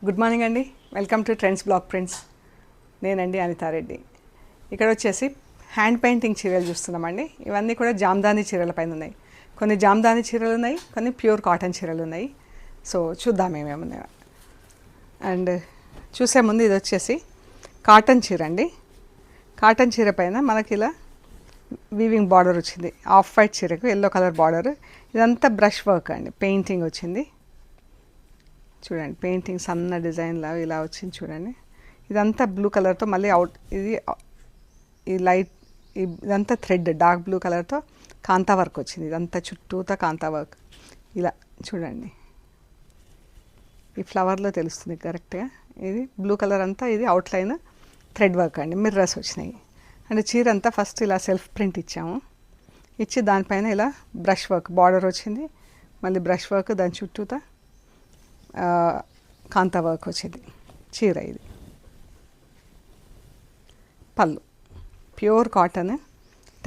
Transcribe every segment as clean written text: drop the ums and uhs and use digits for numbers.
Good morning అండి. Welcome to trends block prints. నేనండి అనితారెడ్డి. ఇక్కడ వచ్చేసి హ్యాండ్ పెయింటింగ్ చీరలు చూస్తున్నామండి. ఇవన్నీ కూడా జామ్దాని చీరల పైన ఉన్నాయి. కొన్ని జామ్దాని చీరలు ఉన్నాయి, కొన్ని ప్యూర్ కాటన్ చీరలు ఉన్నాయి. సో చూద్దాం ఏమేమున్నాయో. అండ్ చూసే ముందు ఇది వచ్చేసి కాటన్ చీర అండి. కాటన్ చీర పైన మనకి ఇలా వీవింగ్ బార్డర్ వచ్చింది. ఆఫ్ వైట్ చీరకు ఎల్లో కలర్ బార్డర్. ఇదంతా బ్రష్ వర్క్ అండి, పెయింటింగ్ వచ్చింది. చూడండి, పెయింటింగ్ సన్న డిజైన్లా ఇలా వచ్చింది చూడండి. ఇదంతా బ్లూ కలర్తో మళ్ళీ అవుట్ ఇది ఈ లైట్ ఇదంతా థ్రెడ్ డార్క్ బ్లూ కలర్తో కాంతా వర్క్ వచ్చింది. ఇదంతా చుట్టూతా కాంతా వర్క్ ఇలా చూడండి. ఈ ఫ్లవర్లో తెలుస్తుంది కరెక్ట్గా. ఇది బ్లూ కలర్ అంతా ఇది అవుట్లైన్ థ్రెడ్ వర్క్ అండి. మిర్రర్స్ వచ్చినాయి. అంటే చీర అంతా ఫస్ట్ ఇలా సెల్ఫ్ ప్రింట్ ఇచ్చాము. ఇచ్చి దానిపైన ఇలా బ్రష్ వర్క్ బార్డర్ వచ్చింది. మళ్ళీ బ్రష్ వర్క్ దాని చుట్టూతా కాంతా వర్క్ వచ్చింది. చీర ఇది పళ్ళు ప్యూర్ కాటన్,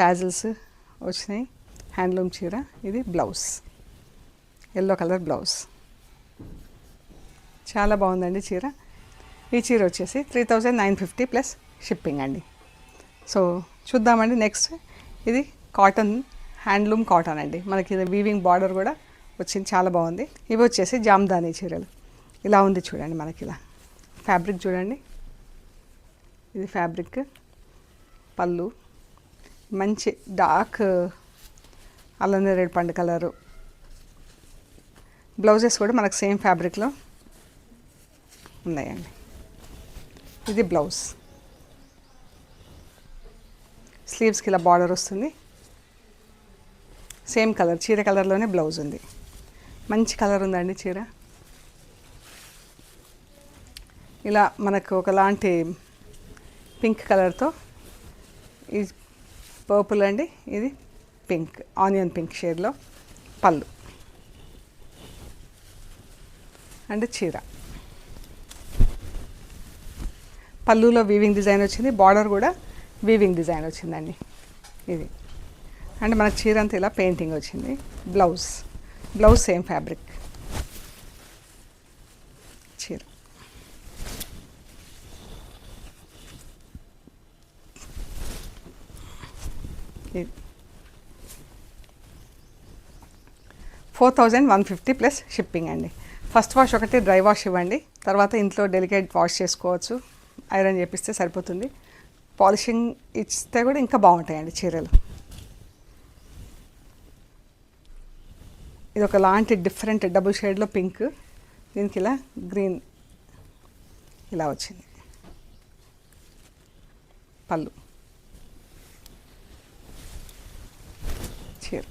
టాజిల్స్ వచ్చినాయి. హ్యాండ్లూమ్ చీర. ఇది బ్లౌజ్, ఎల్లో కలర్ బ్లౌజ్. చాలా బాగుందండి చీర. ఈ చీర వచ్చేసి 3950 ప్లస్ షిప్పింగ్ అండి. సో చూద్దామండి. నెక్స్ట్ ఇది కాటన్, హ్యాండ్లూమ్ కాటన్ అండి. మనకి ఇది వీవింగ్ బార్డర్ కూడా వచ్చింది, చాలా బాగుంది. ఇవి వచ్చేసి జామ్దాని చీరలు. ఇలా ఉంది చూడండి. మనకి ఇలా ఫ్యాబ్రిక్ చూడండి. ఇది ఫ్యాబ్రిక్. పళ్ళు మంచి డార్క్ అల్లం నేరేడు పండు కలరు. బ్లౌజెస్ కూడా మనకు సేమ్ ఫ్యాబ్రిక్లో ఉన్నాయండి. ఇది బ్లౌజ్. స్లీవ్స్కి ఇలా బార్డర్ వస్తుంది. సేమ్ కలర్, చీర కలర్లోనే బ్లౌజ్ ఉంది. మంచి కలర్ ఉందండి చీర. ఇలా మనకు ఒకలాంటి పింక్ కలర్తో, ఈ పర్పుల్ అండి, ఇది పింక్, ఆనియన్ పింక్ షేడ్లో పళ్ళు అండ్ చీర. పళ్ళులో వీవింగ్ డిజైన్ వచ్చింది. బార్డర్ కూడా వీవింగ్ డిజైన్ వచ్చిందండి. ఇది అండ్ మనకు చీర అంతా ఇలా పెయింటింగ్ వచ్చింది. Blouse same fabric. చీర ఇది 4150 ప్లస్ షిప్పింగ్ అండి. ఫస్ట్ వాష్ ఒకటి డ్రై వాష్ ఇవ్వండి. తర్వాత ఇంట్లో డెలికేట్ వాష్ చేసుకోవచ్చు. ఐరన్ చేపిస్తే సరిపోతుంది. పాలిషింగ్ ఇస్తే కూడా ఇంకా బాగుంటాయండి చీరలు. ఇది ఒక లాంటి డిఫరెంట్ డబుల్ షేడ్లో పింక్, దీనికి ఇలా గ్రీన్ ఇలా వచ్చింది. పళ్ళు చీర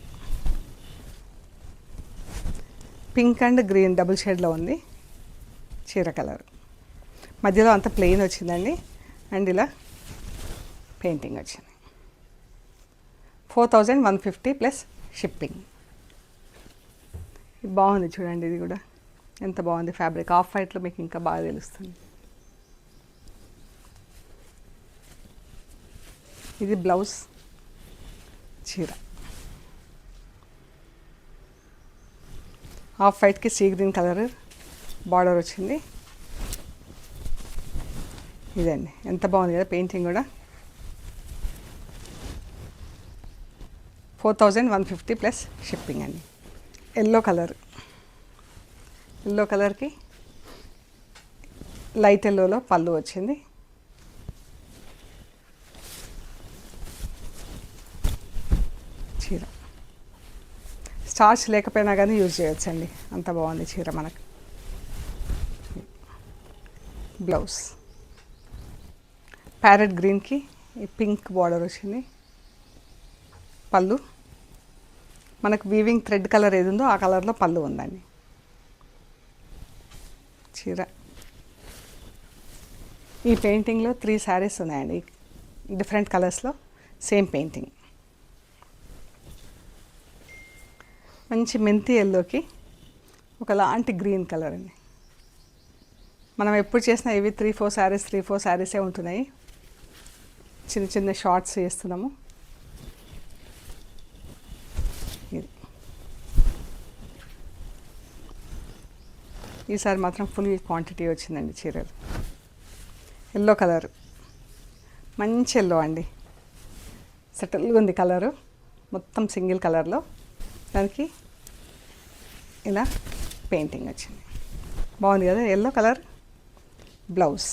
పింక్ అండ్ గ్రీన్ డబుల్ షేడ్లో ఉంది చీర కలర్. మధ్యలో అంతా ప్లెయిన్ వచ్చిందండి. అండ్ ఇలా పెయింటింగ్ వచ్చింది. 4150 ప్లస్ షిప్పింగ్. బాగుంది చూడండి. ఇది కూడా ఎంత బాగుంది ఫ్యాబ్రిక్. ఆఫ్ వైట్లో మీకు ఇంకా బాగా తెలుస్తుంది. ఇది బ్లౌజ్, చీర. ఆఫ్ వైట్కి సీ గ్రీన్ కలర్ బార్డర్ వచ్చింది. ఇదండి, ఎంత బాగుంది కదా పెయింటింగ్ కూడా. 4150 ప్లస్ షిప్పింగ్ అండి. ఎల్లో కలర్కి లైట్ ఎల్లోలో పళ్ళు వచ్చింది. చీర స్టార్చ్ లేకపోయినా కానీ యూజ్ చేయొచ్చండి, అంత బాగుంది చీర మనకు. బ్లౌజ్ ప్యారెట్ గ్రీన్కి ఈ పింక్ బార్డర్ వచ్చింది. పళ్ళు మనకు వీవింగ్ థ్రెడ్ కలర్ ఏది ఉందో ఆ కలర్లో పళ్ళు ఉందండి. చీర. ఈ పెయింటింగ్లో 3 శారీస్ ఉన్నాయండి, డిఫరెంట్ కలర్స్లో సేమ్ పెయింటింగ్. మంచి మెంతి ఎల్లోకి ఒకలాంటి గ్రీన్ కలర్ అండి. మనం ఎప్పుడు చేసినా ఇవి 3-4 శారీసే ఉంటున్నాయి. చిన్న చిన్న షార్ట్స్ చేస్తున్నాము. ఈసారి మాత్రం ఫుల్ క్వాంటిటీ వచ్చిందండి చీరలు. ఎల్లో కలర్, మంచి ఎల్లో అండి, సెటిల్గా ఉంది కలరు, మొత్తం సింగిల్ కలర్లో. దానికి ఇలా పెయింటింగ్ వచ్చింది, బాగుంది కదా ఎల్లో కలర్. బ్లౌజ్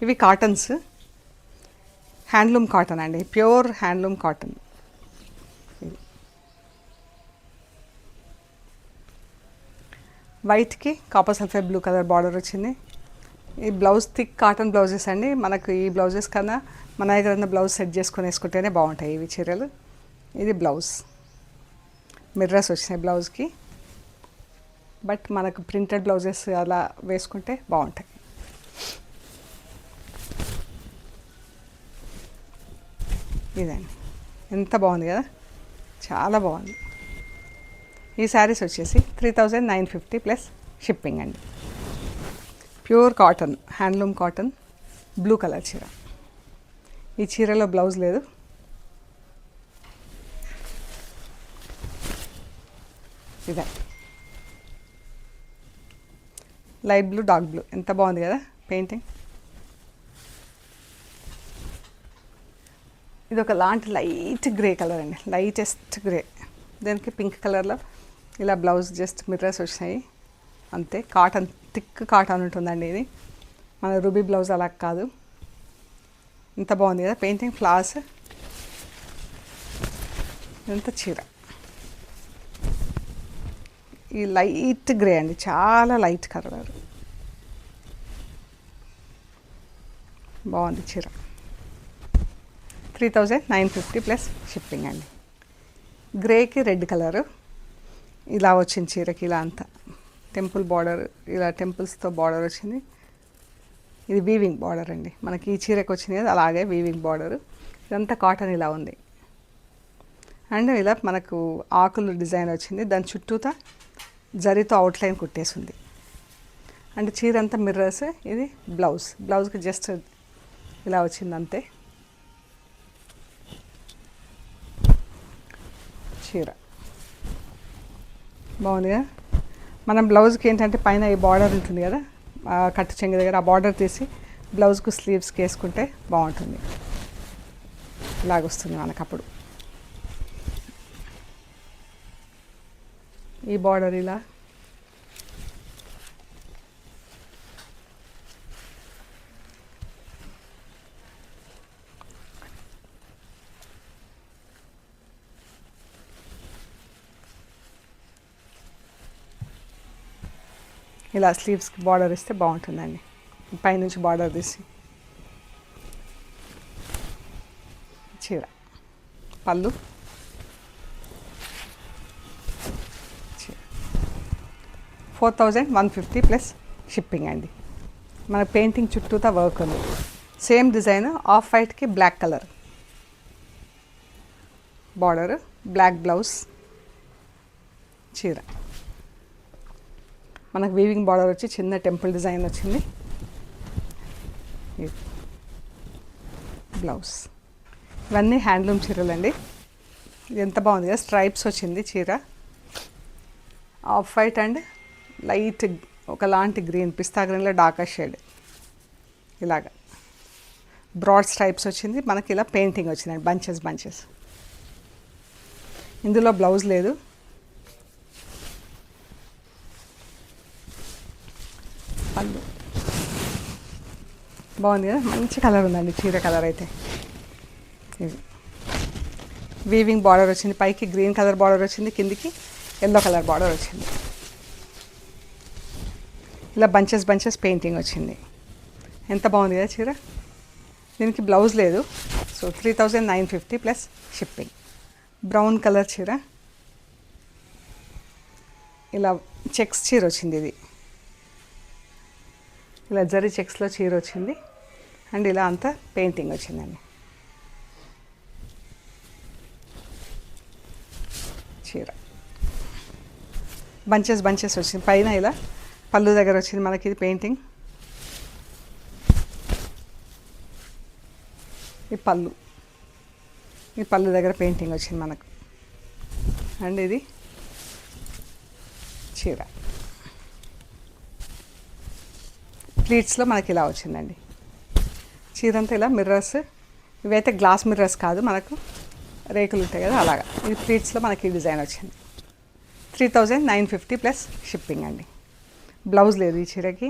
ఇవి కాటన్స్, హ్యాండ్లూమ్ కాటన్ అండి, ప్యూర్ హ్యాండ్లూమ్ కాటన్. వైట్కి copper sulphate blue colour border వచ్చింది. ఈ బ్లౌజ్ థిక్ కాటన్ బ్లౌజెస్ అండి. మనకు ఈ బ్లౌజెస్ కన్నా మన దగ్గర ఉన్న బ్లౌజ్ సెట్ చేసుకొని వేసుకుంటేనే బాగుంటాయి ఇవి చీరలు. ఇది బ్లౌజ్, మిర్రర్స్ వచ్చినాయి బ్లౌజ్కి, బట్ మనకు ప్రింటెడ్ బ్లౌజెస్ అలా వేసుకుంటే బాగుంటాయి. ఇదండి, ఎంత బాగుంది కదా, చాలా బాగుంది. ఈ శారీస్ వచ్చేసి 3950 ప్లస్ షిప్పింగ్ అండి. Pure cotton, handloom cotton, blue colour చీర. ఈ చీరలో బ్లౌజ్ లేదు. ఇదే లైట్ బ్లూ, డార్క్ బ్లూ, ఎంత బాగుంది కదా పెయింటింగ్. ఇది ఒక లాంటి లైట్ గ్రే కలర్ అండి, లైటెస్ట్ గ్రే. దానికి పింక్ కలర్లో ఇలా బ్లౌజ్ జస్ట్ మిర్రర్స్ వచ్చినాయి అంతే. కాటన్, థిక్ కాటన్ ఉంటుందండి ఇది, మన రూబీ బ్లౌజ్ అలా కాదు. ఎంత బాగుంది కదా పెయింటింగ్, ఫ్లవర్స్. ఎంత చీర, ఈ లైట్ గ్రే అండి, చాలా లైట్ కలర్, బాగుంది చీర. 3950 ప్లస్ షిప్పింగ్ అండి. గ్రేకి రెడ్ కలరు ఇలా వచ్చింది చీరకి, ఇలా అంతా టెంపుల్ బార్డర్, ఇలా టెంపుల్స్తో బార్డర్ వచ్చింది. ఇది వీవింగ్ బార్డర్ అండి, మనకి ఈ చీరకు వచ్చింది కదా అలాగే వీవింగ్ బార్డరు. ఇదంతా కాటన్ ఇలా ఉంది. అండ్ ఇలా మనకు ఆకులు డిజైన్ వచ్చింది, దాని చుట్టూతా జరీతో అవుట్లైన్ కుట్టేసింది. అండ్ చీర అంతా మిర్రర్స్. ఇది బ్లౌజ్, బ్లౌజ్కి జస్ట్ ఇలా వచ్చింది అంతే చీర. బాగుంది కదా. మనం బ్లౌజ్కి ఏంటంటే పైన ఈ బార్డర్ ఉంటుంది కదా, కట్టు చెంగు దగ్గర, ఆ బార్డర్ తీసి బ్లౌజ్కు స్లీవ్స్కి వేసుకుంటే బాగుంటుంది. ఇలాగొస్తుంది మనకు అప్పుడు. ఈ బార్డర్ ఇలా, ఇలా స్లీవ్స్కి బార్డర్ ఇస్తే బాగుంటుందండి. పైనుంచి బార్డర్ తీసి. చీర పళ్ళు, చీర 4150 ప్లస్ షిప్పింగ్ అండి. మన పెయింటింగ్ చుట్టూతా వర్క్ ఉంది. సేమ్ డిజైన్, ఆఫ్ వైట్కి black colour border, black blouse, చీర. మనకు వీవింగ్ బార్డర్ వచ్చి చిన్న టెంపుల్ డిజైన్ వచ్చింది. బ్లౌజ్. ఇవన్నీ హ్యాండ్లూమ్ చీరలు అండి. ఇది ఎంత బాగుంది కదా, స్ట్రైప్స్ వచ్చింది చీర. ఆఫ్ వైట్ అండ్ లైట్ ఒకలాంటి గ్రీన్, పిస్తా గ్రీన్లో డార్కర్ షేడ్, ఇలాగా బ్రాడ్ స్ట్రైప్స్ వచ్చింది. మనకి ఇలా పెయింటింగ్ వచ్చిందండి, బంచెస్ బంచెస్. ఇందులో బ్లౌజ్ లేదు. పళ్ళు బాగుంది కదా, మంచి కలర్ ఉందండి చీర కలర్ అయితే. ఇది వీవింగ్ బార్డర్ వచ్చింది, పైకి గ్రీన్ కలర్ బార్డర్ వచ్చింది, కిందికి ఎల్లో కలర్ బార్డర్ వచ్చింది. ఇలా బంచెస్ బంచెస్ పెయింటింగ్ వచ్చింది. ఎంత బాగుంది కదా చీర. దీనికి బ్లౌజ్ లేదు. So 3950 plus shipping. Brown colour చీర, ఇలా చెక్స్ చీర వచ్చింది. ఇది ఇలా జరీ చెక్స్లో చీర వచ్చింది. అండ్ ఇలా అంతా పెయింటింగ్ వచ్చిందండి చీర. బంచెస్ బంచెస్ వచ్చింది, పైన ఇలా పళ్ళు దగ్గర వచ్చింది మనకి ఇది పెయింటింగ్. ఈ పళ్ళు దగ్గర పెయింటింగ్ వచ్చింది మనకు. అండ్ ఇది చీర ప్లీట్స్లో మనకి ఇలా వచ్చిందండి. చీర అంతా ఇలా మిర్రర్స్, ఇవైతే గ్లాస్ మిర్రర్స్ కాదు, మనకు రేకులు ఉంటాయి కదా అలాగా. ఇది ప్లీట్స్లో మనకి ఈ డిజైన్ వచ్చింది. 3950 ప్లస్ షిప్పింగ్ అండి. బ్లౌజ్ లేదు ఈ చీరకి.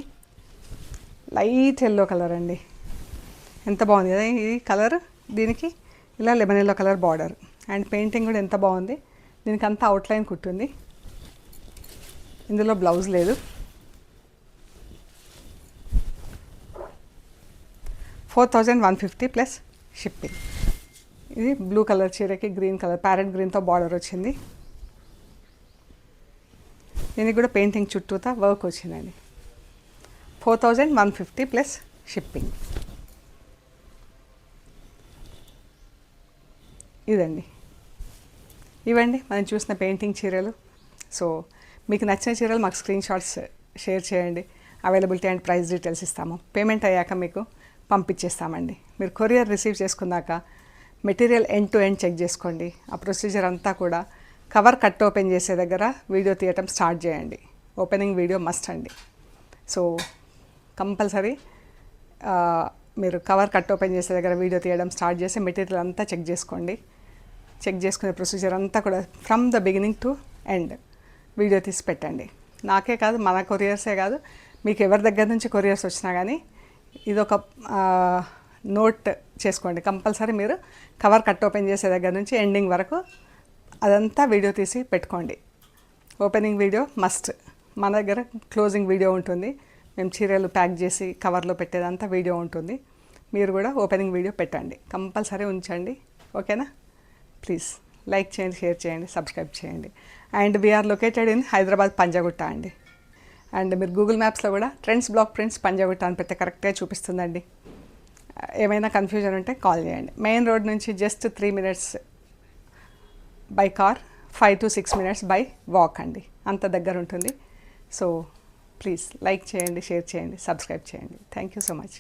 లైట్ ఎల్లో కలర్ అండి, ఎంత బాగుంది కదా ఈ కలర్. దీనికి ఇలా lemon yellow colour border and painting కూడా ఎంత బాగుంది. దీనికి అంతా అవుట్లైన్ కుట్టుంది. ఇందులో బ్లౌజ్ లేదు. 4150 ప్లస్ షిప్పింగ్. ఇది బ్లూ కలర్ చీరకి గ్రీన్ కలర్ ప్యారెట్ గ్రీన్తో బార్డర్ వచ్చింది. దీనికి కూడా పెయింటింగ్ చుట్టూతా వర్క్ వచ్చిందండి. 4150 ప్లస్ షిప్పింగ్. ఇదండి, ఇవండి మనం చూసిన పెయింటింగ్ చీరలు. సో మీకు నచ్చిన చీరలు మాకు స్క్రీన్ షాట్స్ షేర్ చేయండి. అవైలబిలిటీ అండ్ ప్రైస్ డీటెయిల్స్ ఇస్తాము. పేమెంట్ అయ్యాక మీకు పంపించేస్తామండి. మీరు కొరియర్ రిసీవ్ చేసుకున్నాక material end to end check చేసుకోండి. ఆ ప్రొసీజర్ అంతా కూడా కవర్ కట్ ఓపెన్ చేసే దగ్గర వీడియో తీయటం స్టార్ట్ చేయండి. ఓపెనింగ్ వీడియో మస్ట్ అండి. సో కంపల్సరీ మీరు కవర్ కట్ ఓపెన్ చేసే దగ్గర వీడియో తీయడం స్టార్ట్ చేసి మెటీరియల్ అంతా చెక్ చేసుకోండి. చెక్ చేసుకునే ప్రొసీజర్ అంతా కూడా from the beginning to end video తీసి పెట్టండి. నాకే కాదు, మన కొరియర్సే కాదు, మీకు ఎవరి దగ్గర నుంచి కొరియర్స్ వచ్చినా కానీ ఇదొక నోట్ చేసుకోండి. కంపల్సరీ మీరు కవర్ కట్ ఓపెన్ చేసే దగ్గర నుంచి ఎండింగ్ వరకు అదంతా వీడియో తీసి పెట్టుకోండి. Opening video must. మన దగ్గర క్లోజింగ్ వీడియో ఉంటుంది. మేము చీరలు ప్యాక్ చేసి కవర్లో పెట్టేదంతా వీడియో ఉంటుంది. మీరు కూడా ఓపెనింగ్ వీడియో పెట్టండి, కంపల్సరీ ఉంచండి. ఓకేనా? ప్లీజ్ లైక్ చేయండి, షేర్ చేయండి, సబ్స్క్రైబ్ చేయండి. And we are located in Hyderabad Panjagutta అండి. అండ్ మీరు గూగుల్ మ్యాప్స్లో కూడా ట్రెండ్స్ బ్లాక్ ప్రింట్స్ పంజాగుట్ట అని పెడితే కరెక్ట్గా చూపిస్తుందండి. ఏమైనా కన్ఫ్యూజన్ ఉంటే కాల్ చేయండి. మెయిన్ రోడ్ నుంచి just 3 minutes by car, 5 to 6 minutes by walk అండి. అంత దగ్గర ఉంటుంది. సో ప్లీజ్ లైక్ చేయండి, షేర్ చేయండి, సబ్స్క్రైబ్ చేయండి. Thank you so much.